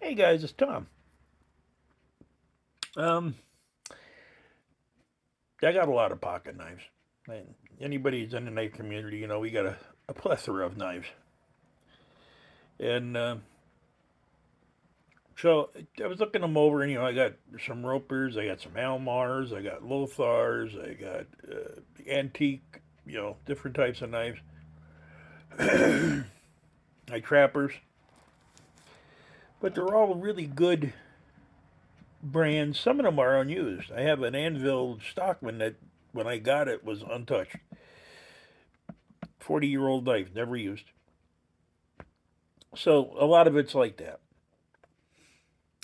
Hey guys, it's Tom. Um, I got a lot of pocket knives. And anybody who's in the knife community, we got a plethora of knives. And so I was looking them over, and I got some Ropers, I got some Almars, I got Lothars, I got antique, different types of knives. My trappers, but they're all really good brands. Some of them are unused. I have an Anvil Stockman that, when I got it, was untouched. 40-year-old knife, never used. So a lot of it's like that.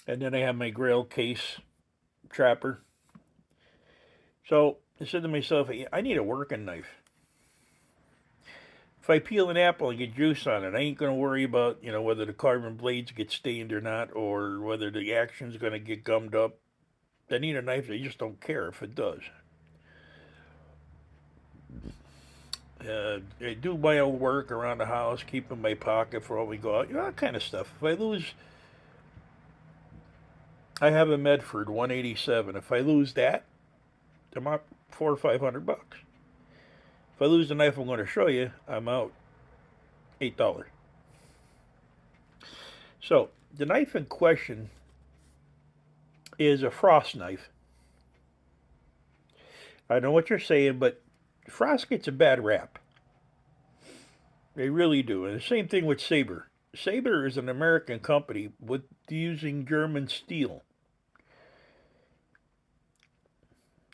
And then I have my Grail case trapper. So I said to myself, I need a working knife. If I peel an apple and get juice on it, I ain't going to worry about, whether the carbon blades get stained or not, or whether the action's going to get gummed up. I need a knife that I just don't care if it does. I do my own work around the house, keep in my pocket for when we go out, that kind of stuff. If I lose, I have a Medford 187. If I lose that, I'm out $400 or $500. If I lose the knife I'm going to show you, I'm out $8. So the knife in question is a frost knife. I know what you're saying, but frost gets a bad rap. They really do. And the same thing with Saber. Saber is an American company with using German steel.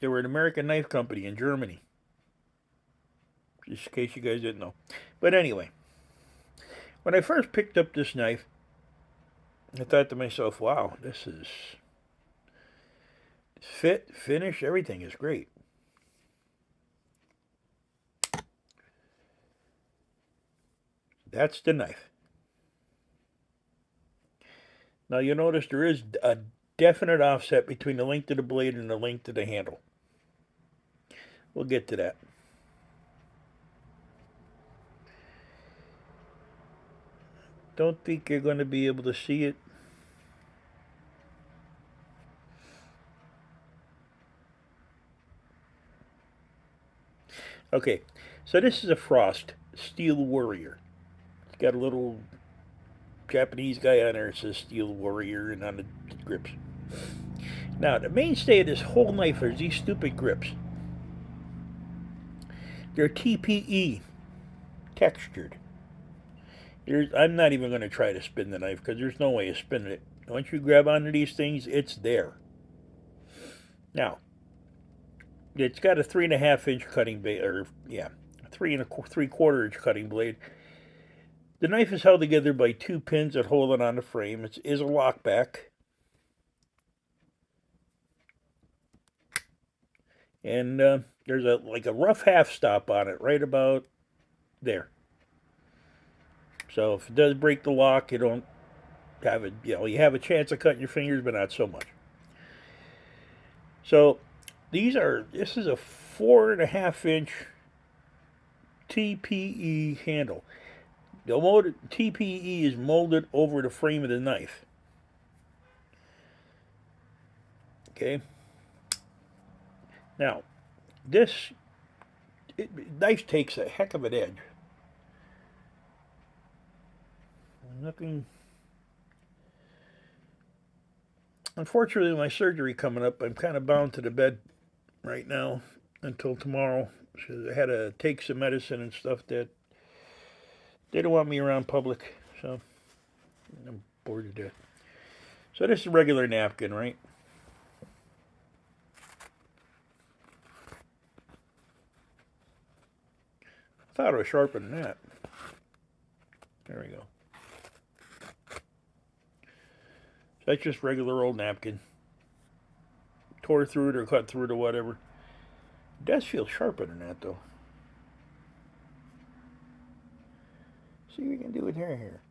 They were an American knife company in Germany. Just in case you guys didn't know. But anyway, when I first picked up this knife, I thought to myself, wow, this is fit, finish, everything is great. That's the knife. Now you notice there is a definite offset between the length of the blade and the length of the handle. We'll get to that. Don't think you're going to be able to see it. Okay, so this is a Frost Steel Warrior. It's got a little Japanese guy on there that says Steel Warrior and on the grips. Now, the mainstay of this whole knife is these stupid grips. They're t.p.e. textured. I'm not even going to try to spin the knife because there's no way of spinning it. Once you grab onto these things, it's there. Now, it's got a 3.5 inch cutting blade, or 3 3/4 inch cutting blade. The knife is held together by 2 pins that hold it on the frame. It is a lockback. And there's a rough half stop on it right about there. So if it does break the lock, you don't have it. You have a chance of cutting your fingers, but not so much. So this is a 4.5 inch t.p.e. handle. The t.p.e. is molded over the frame of the knife. Okay. Now, this knife takes a heck of an edge. Nothing. Unfortunately, my surgery coming up, I'm kind of bound to the bed right now until tomorrow. So I had to take some medicine and stuff that they don't want me around public. So I'm bored to death. So this is a regular napkin, right? I thought it was sharper than that. There we go. So that's just regular old napkin. Tore through it or cut through it or whatever. It does feel sharper than that though. See what we can do with hair here.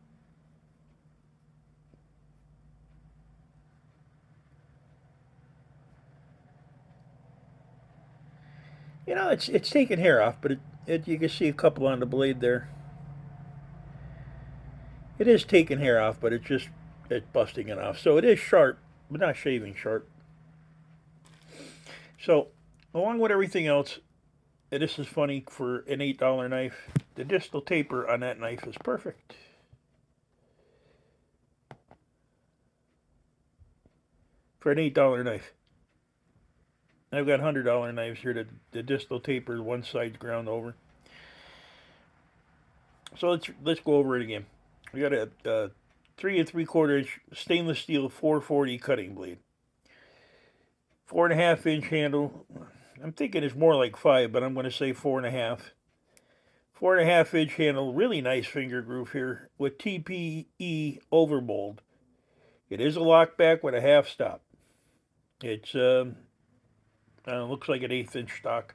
It's taking hair off, but you can see a couple on the blade there. It is taking hair off, but it's just it's busting it off. So it is sharp, but not shaving sharp. So, along with everything else, and this is funny for an $8 knife, the distal taper on that knife is perfect. For an $8 knife. I've got $100 knives here. The distal taper, one side's ground over. So let's go over it again. We got a 3 3/4 inch stainless steel 440 cutting blade. 4.5 inch handle. I'm thinking it's more like 5, but I'm going to say 4.5. 4.5 inch handle. Really nice finger groove here with t.p.e. overmold. It is a lockback with a half stop. It's looks like an 1/8 inch stock.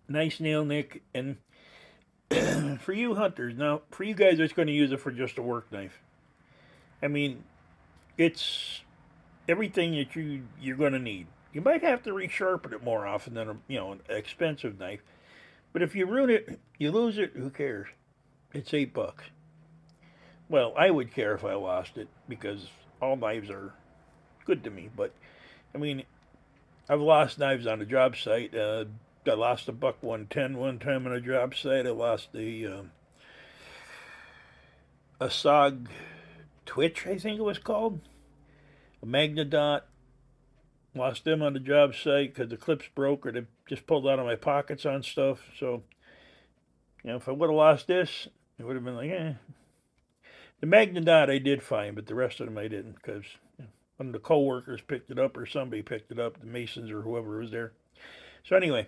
Nice nail nick, and for you hunters, now for you guys that's going to use it for just a work knife, I mean, it's everything that you're going to need. You might have to resharpen it more often than an expensive knife, but if you ruin it, you lose it. Who cares? It's $8. Well, I would care if I lost it because all knives are good to me. But I mean, I've lost knives on a job site. I lost a buck 110 one time on a job site. I lost a SOG Twitch, I think it was called, a Magnadot. Lost them on the job site because the clips broke or they just pulled out of my pockets on stuff. So, if I would have lost this, it would have been like, eh. The Magnadot I did find, but the rest of them I didn't because one of the co-workers picked it up or somebody picked it up, the Masons or whoever was there. So anyway,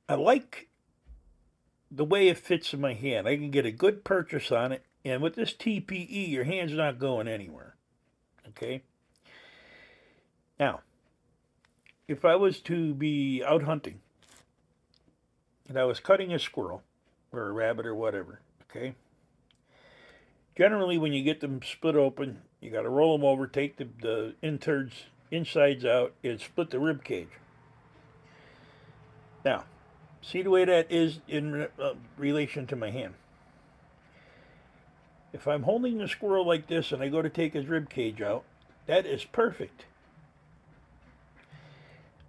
I like the way it fits in my hand. I can get a good purchase on it, and with this t.p.e, your hand's not going anywhere. Okay? Now, if I was to be out hunting and I was cutting a squirrel or a rabbit or whatever, okay? Generally, when you get them split open, you got to roll them over, take the insides out, and split the rib cage. Now, see the way that is in relation to my hand. If I'm holding the squirrel like this and I go to take his rib cage out, that is perfect.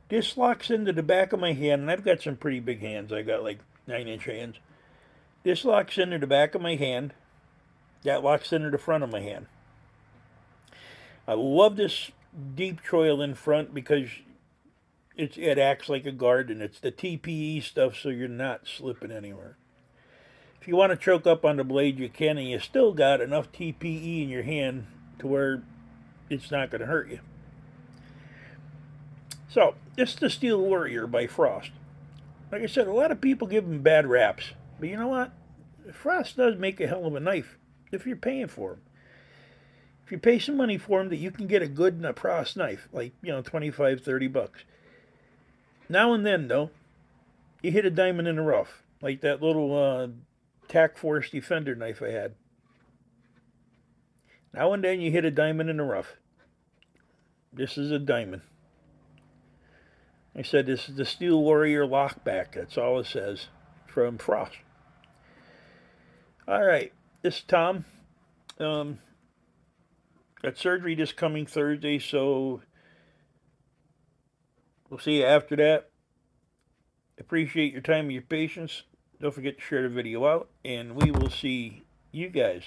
This locks into the back of my hand, and I've got some pretty big hands. I got like 9-inch hands. This locks into the back of my hand. That locks into the front of my hand. I love this deep choil in front because it acts like a guard, and it's the t.p.e stuff, so you're not slipping anywhere. If you want to choke up on the blade, you can, and you still got enough t.p.e in your hand to where it's not going to hurt you. So, this is the Steel Warrior by Frost. Like I said, a lot of people give them bad raps, but you know what? Frost does make a hell of a knife if you're paying for them. If you pay some money for them, that you can get a good Frost knife, like, $25, $30. Now and then, though, you hit a diamond in the rough, like that little Tac Force Defender knife I had. Now and then you hit a diamond in the rough. This is a diamond. I said this is the Steel Warrior Lockback. That's all it says from Frost. All right, this is Tom. Got surgery this coming Thursday, so we'll see you after that. Appreciate your time and your patience. Don't forget to share the video out, and we will see you guys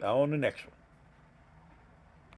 on the next one.